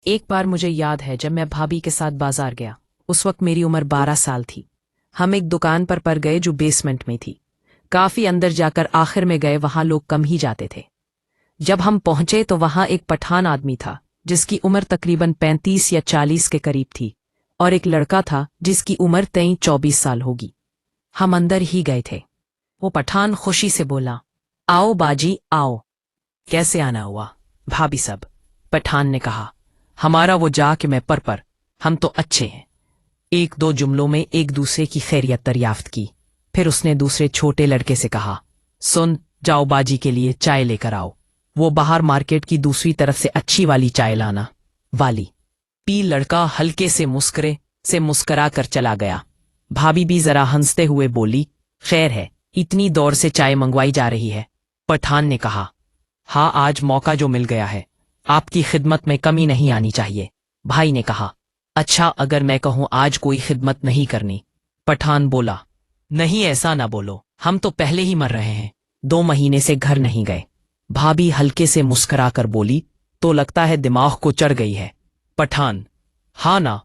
एक बार मुझे याद है जब मैं भाभी के साथ बाजार गया। उस वक्त मेरी उम्र 12 साल थी। हम एक दुकान पर गए जो बेसमेंट में थी। काफी अंदर जाकर आखिर में गए, वहां लोग कम ही जाते थे। जब हम पहुंचे तो वहां एक पठान आदमी था जिसकी उम्र तकरीबन 35 या 40 के करीब थी, और एक लड़का था जिसकी उम्र 23-24 साल होगी। हम अंदर ही गए थे। वो पठान खुशी से बोला, आओ बाजी आओ। कैसे आना हुआ भाभी सब? पठान ने कहा, हमारा वो जा कि मैं पर हम तो अच्छे हैं। एक दो जुमलों में एक दूसरे की खैरियत दरियाफ्त की। फिर उसने दूसरे छोटे लड़के से कहा, सुन, जाओ बाजी के लिए चाय लेकर आओ। वो बाहर मार्केट की दूसरी तरफ से अच्छी वाली चाय लाना वाली पी। लड़का हल्के से मुस्करा कर चला गया। भाभी भी जरा हंसते हुए बोली, खैर है, इतनी दौर से चाय मंगवाई जा रही है। पठान ने कहा, हाँ, आज मौका जो मिल गया है, आपकी खिदमत में कमी नहीं आनी चाहिए। भाई ने कहा, अच्छा, अगर मैं कहूं आज कोई खिदमत नहीं करनी? पठान बोला, नहीं, ऐसा ना बोलो, हम तो पहले ही मर रहे हैं, 2 महीने से घर नहीं गए। भाभी हल्के से मुस्कुराकर बोली, तो लगता है दिमाग को चढ़ गई है। पठान, हाँ ना,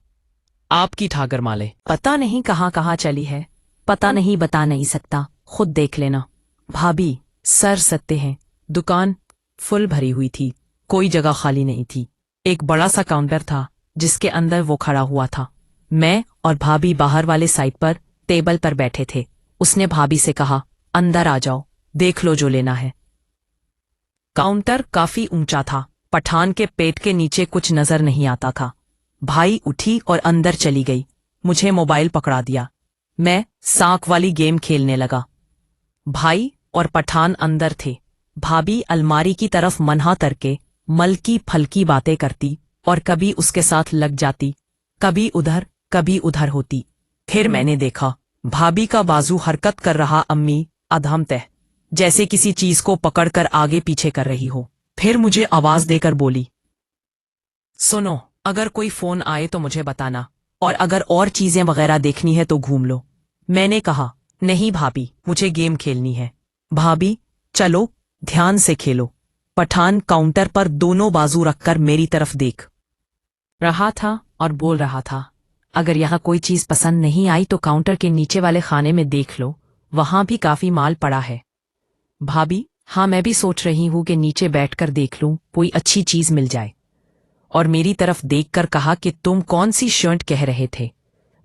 आपकी ठाकर माले पता नहीं कहाँ कहाँ चली है। पता नहीं, बता नहीं सकता, खुद देख लेना। भाभी सर सकते हैं। दुकान फुल भरी हुई थी, कोई जगह खाली नहीं थी। एक बड़ा सा काउंटर था जिसके अंदर वो खड़ा हुआ था। मैं और भाभी बाहर वाले साइड पर टेबल पर बैठे थे। उसने भाभी से कहा, अंदर आ जाओ, देख लो जो लेना है। काउंटर काफी ऊंचा था, पठान के पेट के नीचे कुछ नजर नहीं आता था। भाई उठी और अंदर चली गई। मुझे मोबाइल पकड़ा दिया। मैं सांख वाली गेम खेलने लगा। भाई और पठान अंदर थे। भाभी अलमारी की तरफ मनहा करके मलकी फलकी बातें करती और कभी उसके साथ लग जाती, कभी उधर होती। फिर मैंने देखा भाभी का बाजू हरकत कर रहा, अम्मी अधम तह जैसे किसी चीज को पकड़कर आगे पीछे कर रही हो। फिर मुझे आवाज देकर बोली, सुनो, अगर कोई फोन आए तो मुझे बताना, और अगर और चीजें वगैरह देखनी है तो घूम लो। मैंने कहा, नहीं भाभी, मुझे गेम खेलनी है। भाभी, चलो ध्यान से खेलो। पठान काउंटर पर दोनों बाजू रखकर मेरी तरफ देख रहा था और बोल रहा था, अगर यहाँ कोई चीज पसंद नहीं आई तो काउंटर के नीचे वाले खाने में देख लो, वहां भी काफी माल पड़ा है। भाभी, हाँ, मैं भी सोच रही हूं कि नीचे बैठकर देख लूं, कोई अच्छी चीज मिल जाए। और मेरी तरफ देखकर कहा कि तुम कौन सी शर्ट कह रहे थे?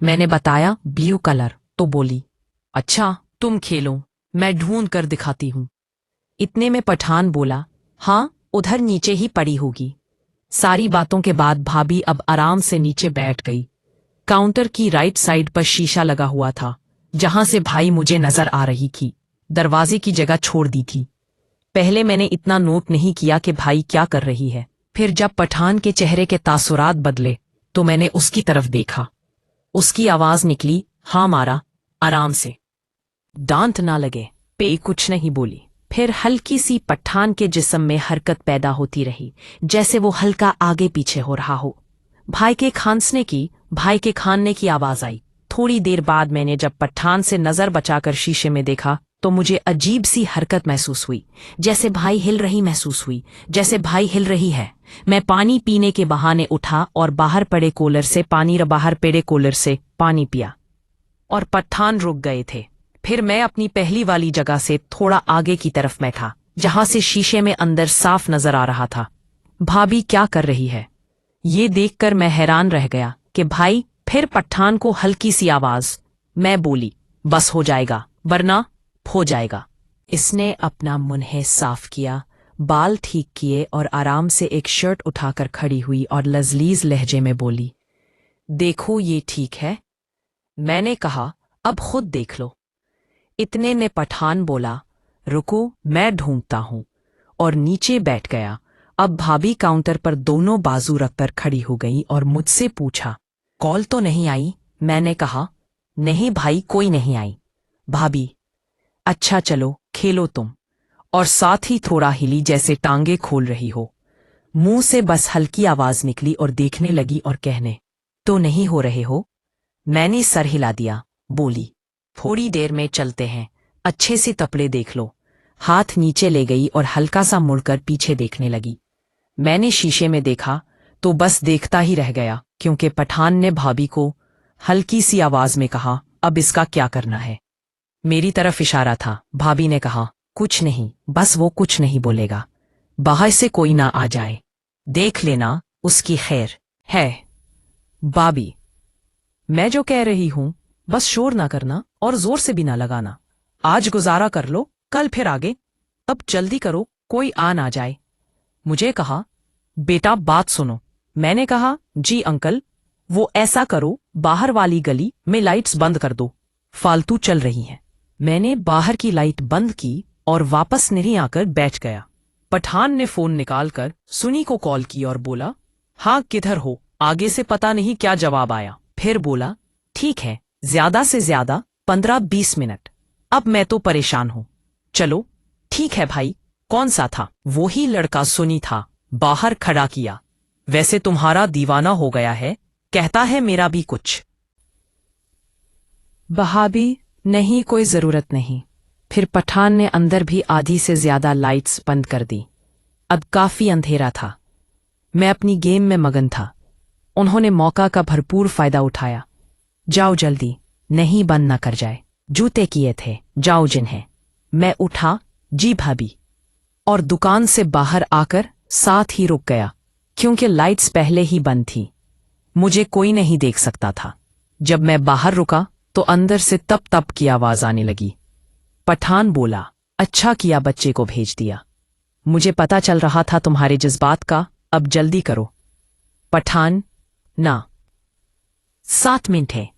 मैंने बताया ब्लू कलर। तो बोली, अच्छा, तुम खेलो, मैं ढूंढ कर दिखाती हूं। इतने में पठान बोला, हाँ, उधर नीचे ही पड़ी होगी। सारी बातों के बाद भाभी अब आराम से नीचे बैठ गई। काउंटर की राइट साइड पर शीशा लगा हुआ था, जहां से भाई मुझे नजर आ रही थी। दरवाजे की जगह छोड़ दी थी। पहले मैंने इतना नोट नहीं किया कि भाई क्या कर रही है। फिर जब पठान के चेहरे के तासुरात बदले तो मैंने उसकी तरफ देखा। उसकी आवाज निकली, हाँ मारा, आराम से, डांट ना लगे। पे कुछ नहीं बोली। फिर हल्की सी पठान के जिस्म में हरकत पैदा होती रही, जैसे वो हल्का आगे पीछे हो रहा हो। भाई के खानने की आवाज आई। थोड़ी देर बाद मैंने जब पठान से नजर बचाकर शीशे में देखा तो मुझे अजीब सी हरकत महसूस हुई, जैसे भाई हिल रही है। मैं पानी पीने के बहाने उठा और बाहर पड़े कूलर से पानी पिया, और पठान रुक गए थे। फिर मैं अपनी पहली वाली जगह से थोड़ा आगे की तरफ में था, जहां से शीशे में अंदर साफ नजर आ रहा था। भाभी क्या कर रही है, ये देखकर मैं हैरान रह गया कि भाई। फिर पठान को हल्की सी आवाज। मैं बोली, बस हो जाएगा, वरना हो जाएगा। इसने अपना मुंह साफ किया, बाल ठीक किए और आराम से एक शर्ट उठाकर खड़ी हुई और लजलीज लहजे में बोली, देखो ये ठीक है? मैंने कहा, अब खुद देख लो। इतने ने पठान बोला, रुको, मैं ढूंढता हूं, और नीचे बैठ गया। अब भाभी काउंटर पर दोनों बाजू रखकर खड़ी हो गई और मुझसे पूछा, कॉल तो नहीं आई? मैंने कहा, नहीं भाई, कोई नहीं आई। भाभी, अच्छा चलो खेलो तुम, और साथ ही थोड़ा हिली जैसे टांगे खोल रही हो। मुंह से बस हल्की आवाज निकली और देखने लगी और कहने, तो नहीं हो रहे हो? मैंने सर हिला दिया, बोली, थोड़ी देर में चलते हैं, अच्छे से कपड़े देख लो। हाथ नीचे ले गई और हल्का सा मुड़कर पीछे देखने लगी। मैंने शीशे में देखा तो बस देखता ही रह गया, क्योंकि पठान ने भाभी को हल्की सी आवाज में कहा, अब इसका क्या करना है। मेरी तरफ इशारा था। भाभी ने कहा, कुछ नहीं, बस वो कुछ नहीं बोलेगा, बाहर से कोई ना आ जाए, देख लेना, उसकी खैर है। भाभी, मैं जो कह रही हूं, बस शोर ना करना और जोर से भी ना लगाना। आज गुजारा कर लो, कल फिर आगे। अब जल्दी करो, कोई आ ना जाए। मुझे कहा, बेटा बात सुनो। मैंने कहा, जी अंकल। वो ऐसा करो, बाहर वाली गली में लाइट्स बंद कर दो, फालतू चल रही हैं। मैंने बाहर की लाइट बंद की और वापस नहीं आकर बैठ गया। पठान ने फोन निकालकर सुनी को कॉल की और बोला, हाँ किधर हो। आगे से पता नहीं क्या जवाब आया। फिर बोला, ठीक है, ज्यादा से ज्यादा 15-20 मिनट। अब मैं तो परेशान हूं। चलो ठीक है भाई। कौन सा था? वो ही लड़का सुनी था, बाहर खड़ा किया। वैसे तुम्हारा दीवाना हो गया है, कहता है मेरा भी कुछ। भाभी, नहीं, कोई जरूरत नहीं। फिर पठान ने अंदर भी आधी से ज्यादा लाइट्स बंद कर दी। अब काफी अंधेरा था। मैं अपनी गेम में मगन था। उन्होंने मौका का भरपूर फायदा उठाया। जाओ जल्दी, नहीं बंद न कर जाए। जूते किए थे, जाओ जिन्हें। मैं उठा, जी भाभी, और दुकान से बाहर आकर साथ ही रुक गया, क्योंकि लाइट्स पहले ही बंद थी। मुझे कोई नहीं देख सकता था। जब मैं बाहर रुका तो अंदर से तप तप की आवाज आने लगी। पठान बोला, अच्छा किया बच्चे को भेज दिया। मुझे पता चल रहा था तुम्हारे जज्बात का, अब जल्दी करो। पठान, ना, 7 मिनट है।